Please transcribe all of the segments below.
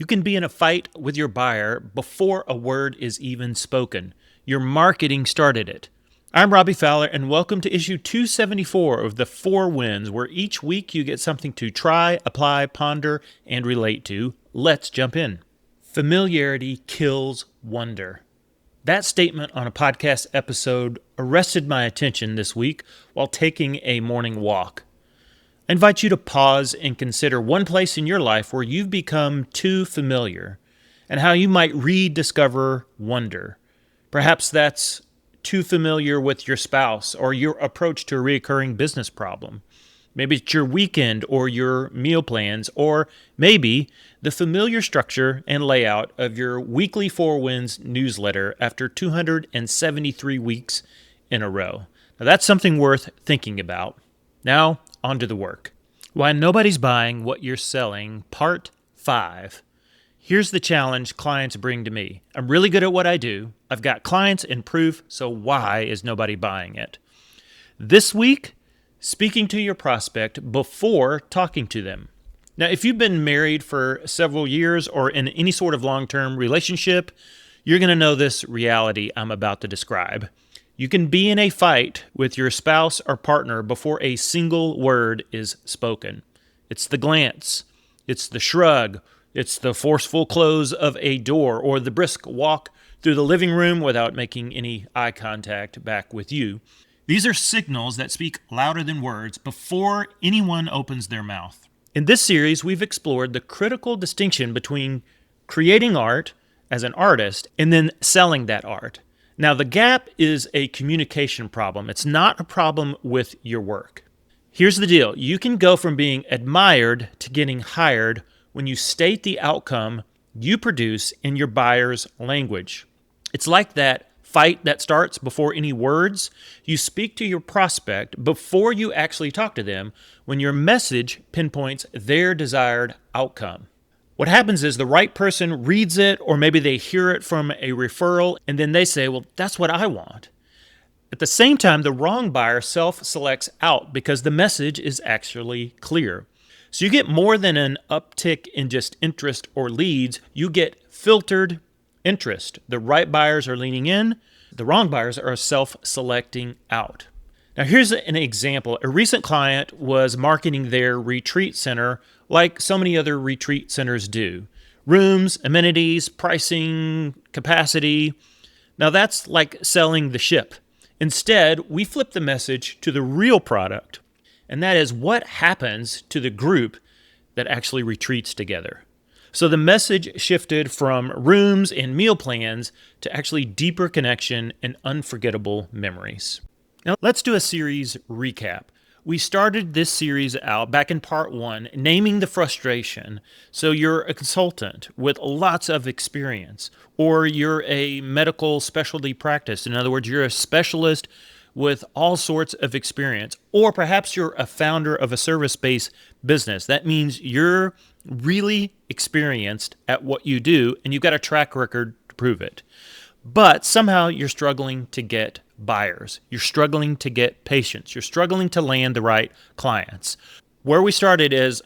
You can be in a fight with your buyer before a word is even spoken. Your marketing started it. I'm Robby Fowler, and welcome to issue 274 of the 4 Wins, where each week you get something to try, apply, ponder, and relate to. Let's jump in. Familiarity kills wonder. That statement on a podcast episode arrested my attention this week while taking a morning walk. I invite you to pause and consider one place in your life where you've become too familiar and how you might rediscover wonder. Perhaps that's too familiar with your spouse or your approach to a recurring business problem. Maybe it's your weekend or your meal plans, or maybe the familiar structure and layout of your weekly 4 Wins newsletter after 273 weeks in a row. Now that's something worth thinking about. Now, on to the work. Why nobody's buying what you're selling, part 5. Here's the challenge clients bring to me. I'm really good at what I do. I've got clients and proof, so why is nobody buying it? This week, speaking to your prospect before talking to them. Now, if you've been married for several years or in any sort of long-term relationship, you're going to know this reality I'm about to describe. You can be in a fight with your spouse or partner before a single word is spoken. It's the glance, it's the shrug, it's the forceful close of a door, or the brisk walk through the living room without making any eye contact back with you. These are signals that speak louder than words before anyone opens their mouth. In this series, we've explored the critical distinction between creating art as an artist and then selling that art. Now, the gap is a communication problem. It's not a problem with your work. Here's the deal. You can go from being admired to getting hired when you state the outcome you produce in your buyer's language. It's like that fight that starts before any words. You speak to your prospect before you actually talk to them when your message pinpoints their desired outcome. What happens is the right person reads it, or maybe they hear it from a referral, and then they say, well, that's what I want. At the same time, the wrong buyer self-selects out because the message is actually clear. So you get more than an uptick in just interest or leads. You get filtered interest. The right buyers are leaning in. The wrong buyers are self-selecting out. Now, here's an example. A recent client was marketing their retreat center like so many other retreat centers do. Rooms, amenities, pricing, capacity. Now, that's like selling the ship. Instead, we flip the message to the real product, and that is what happens to the group that actually retreats together. So the message shifted from rooms and meal plans to actually deeper connection and unforgettable memories. Now, let's do a series recap. We started this series out back in part 1, naming the frustration. So you're a consultant with lots of experience, or you're a medical specialty practice. In other words, you're a specialist with all sorts of experience, or perhaps you're a founder of a service-based business. That means you're really experienced at what you do, and you've got a track record to prove it. But somehow you're struggling to get buyers. You're struggling to get patients. You're struggling to land the right clients. Where we started is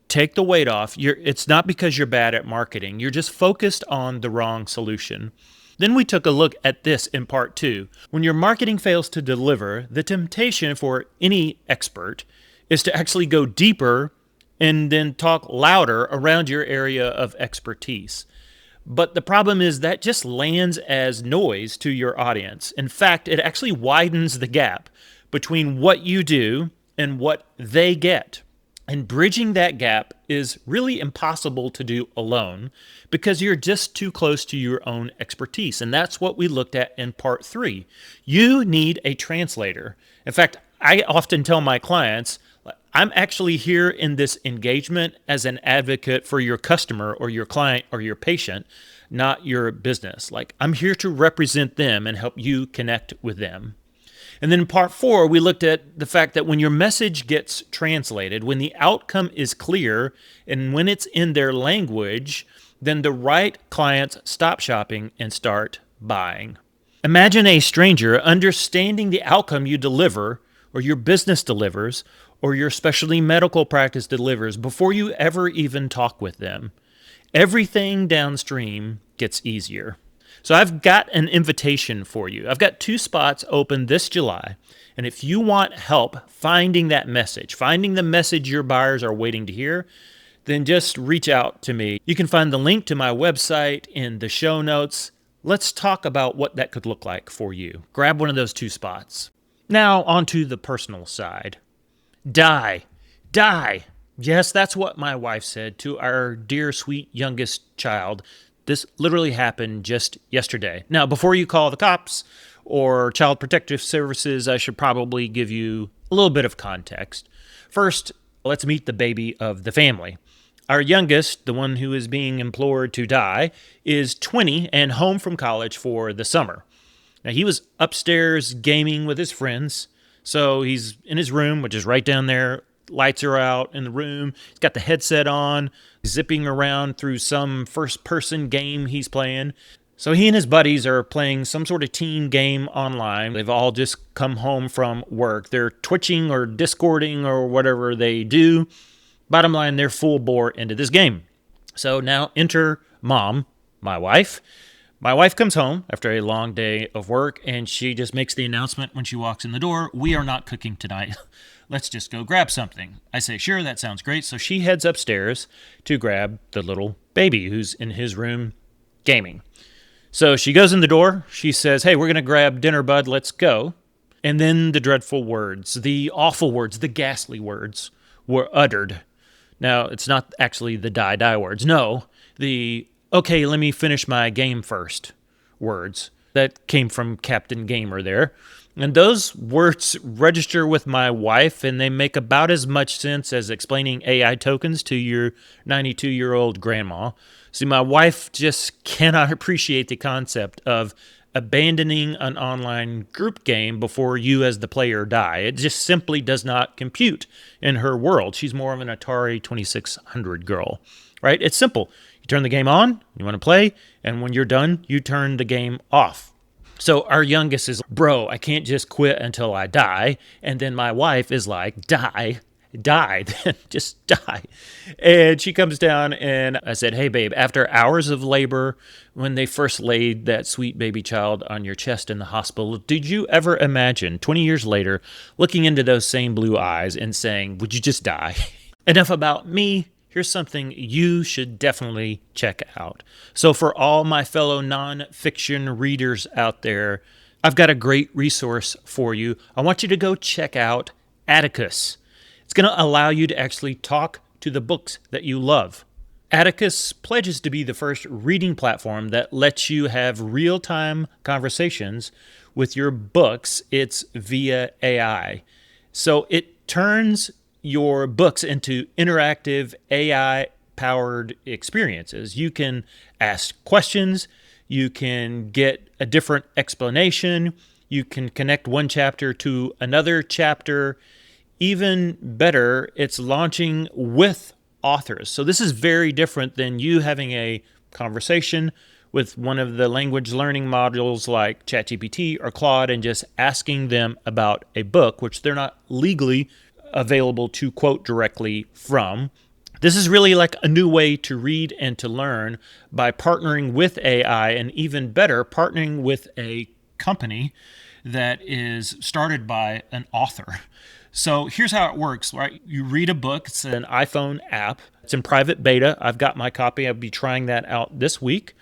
take the weight off. It's not because you're bad at marketing. You're just focused on the wrong solution. Then we took a look at this in part 2. When your marketing fails to deliver, the temptation for any expert is to actually go deeper and then talk louder around your area of expertise. But the problem is that just lands as noise to your audience. In fact, it actually widens the gap between what you do and what they get. And bridging that gap is really impossible to do alone because you're just too close to your own expertise. And that's what we looked at in part 3. You need a translator. In fact, I often tell my clients, I'm actually here in this engagement as an advocate for your customer or your client or your patient, not your business. Like, I'm here to represent them and help you connect with them. And then in part 4, we looked at the fact that when your message gets translated, when the outcome is clear, and when it's in their language, then the right clients stop shopping and start buying. Imagine a stranger understanding the outcome you deliver, or your business delivers, or your specialty medical practice delivers before you ever even talk with them. everything downstream gets easier. So I've got an invitation for you. I've got 2 spots open this July. And if you want help finding that message, finding the message your buyers are waiting to hear, then just reach out to me. You can find the link to my website in the show notes. Let's talk about what that could look like for you. Grab one of those 2 spots. Now, onto the personal side. Die. Die. Yes, that's what my wife said to our dear, sweet youngest child. This literally happened just yesterday. Now, before you call the cops or Child Protective Services, I should probably give you a little bit of context. First, let's meet the baby of the family. Our youngest, the one who is being implored to die, is 20 and home from college for the summer. Now, he was upstairs gaming with his friends, so he's in his room, which is right down there. Lights are out in the room. He's got the headset on, zipping around through some first-person game he's playing. So he and his buddies are playing some sort of team game online. They've all just come home from work. They're twitching or discording or whatever they do. Bottom line, they're full bore into this game. So now enter Mom, my wife. My wife comes home after a long day of work, and she just makes the announcement when she walks in the door, "We are not cooking tonight. Let's just go grab something." I say, "Sure, that sounds great." So she heads upstairs to grab the little baby who's in his room gaming. So she goes in the door. She says, "Hey, we're going to grab dinner, bud. Let's go." And then the dreadful words, the awful words, the ghastly words were uttered. Now, it's not actually the die words. No, the "okay, let me finish my game first" words that came from Captain Gamer there. And those words register with my wife, and they make about as much sense as explaining AI tokens to your 92-year-old grandma. See, my wife just cannot appreciate the concept of abandoning an online group game before you as the player die. It just simply does not compute in her world. She's more of an Atari 2600 girl, right? It's simple. You turn the game on, you want to play, and when you're done, you turn the game off. So our youngest is, "Bro, I can't just quit until I die." And then my wife is like, die, then just die. And she comes down and I said, "Hey, babe, after hours of labor, when they first laid that sweet baby child on your chest in the hospital, did you ever imagine 20 years later looking into those same blue eyes and saying, would you just die?" Enough about me. Here's something you should definitely check out. So for all my fellow nonfiction readers out there, I've got a great resource for you. I want you to go check out Atticus. It's going to allow you to actually talk to the books that you love. Atticus pledges to be the first reading platform that lets you have real-time conversations with your books. It's via AI. So it turns your books into interactive AI-powered experiences. You can ask questions, you can get a different explanation, you can connect one chapter to another chapter. Even better, it's launching with authors. So this is very different than you having a conversation with one of the language learning modules like ChatGPT or Claude and just asking them about a book, which they're not legally available to quote directly from. This is really like a new way to read and to learn by partnering with AI, and even better, partnering with a company that is started by an author. So here's how it works, right? You read a book. It's an iPhone app. It's in private beta. I've got my copy. I'll be trying that out this week.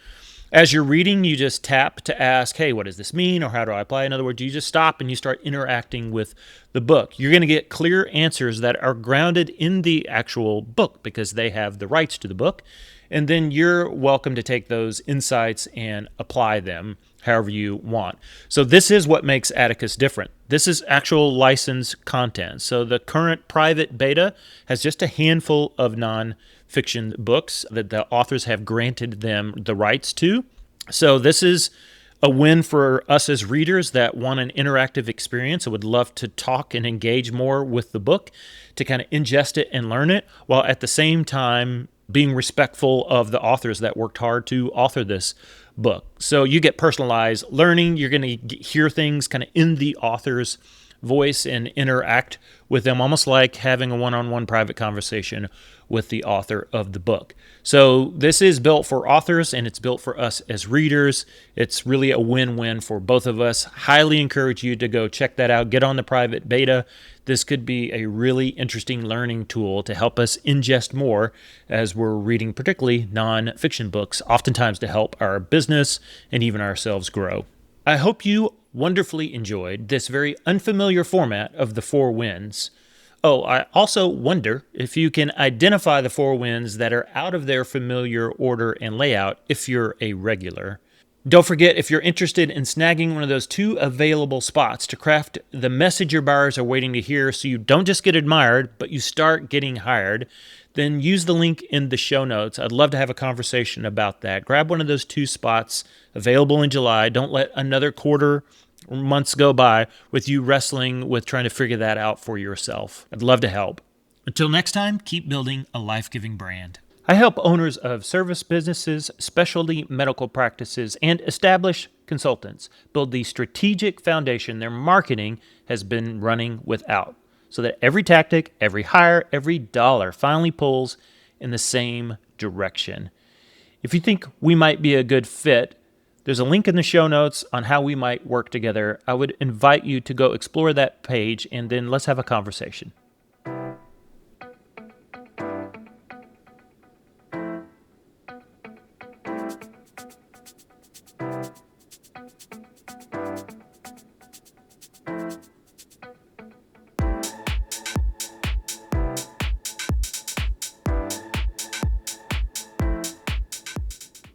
As you're reading, you just tap to ask, hey, what does this mean? Or how do I apply? In other words, you just stop and you start interacting with the book. You're going to get clear answers that are grounded in the actual book because they have the rights to the book. And then you're welcome to take those insights and apply them however you want. So this is what makes Atticus different. This is actual licensed content. So the current private beta has just a handful of non-fiction books that the authors have granted them the rights to. So this is a win for us as readers that want an interactive experience. I would love to talk and engage more with the book, to kind of ingest it and learn it, while at the same time being respectful of the authors that worked hard to author this book. So you get personalized learning. You're going to hear things kind of in the author's voice and interact with them, almost like having a one-on-one private conversation with the author of the book. So this is built for authors, and it's built for us as readers. It's really a win-win for both of us. Highly encourage you to go check that out. Get on the private beta. This could be a really interesting learning tool to help us ingest more as we're reading particularly non-fiction books, oftentimes to help our business and even ourselves grow. I hope you wonderfully enjoyed this very unfamiliar format of the 4 Winds. Oh, I also wonder if you can identify the 4 Winds that are out of their familiar order and layout if you're a regular. Don't forget, if you're interested in snagging one of those 2 available spots to craft the message your buyers are waiting to hear so you don't just get admired, but you start getting hired, then use the link in the show notes. I'd love to have a conversation about that. Grab one of those 2 spots available in July. Don't let another quarter or months go by with you wrestling with trying to figure that out for yourself. I'd love to help. Until next time, keep building a life-giving brand. I help owners of service businesses, specialty medical practices, and established consultants build the strategic foundation their marketing has been running without, so that every tactic, every hire, every dollar finally pulls in the same direction. If you think we might be a good fit, there's a link in the show notes on how we might work together. I would invite you to go explore that page, and then let's have a conversation.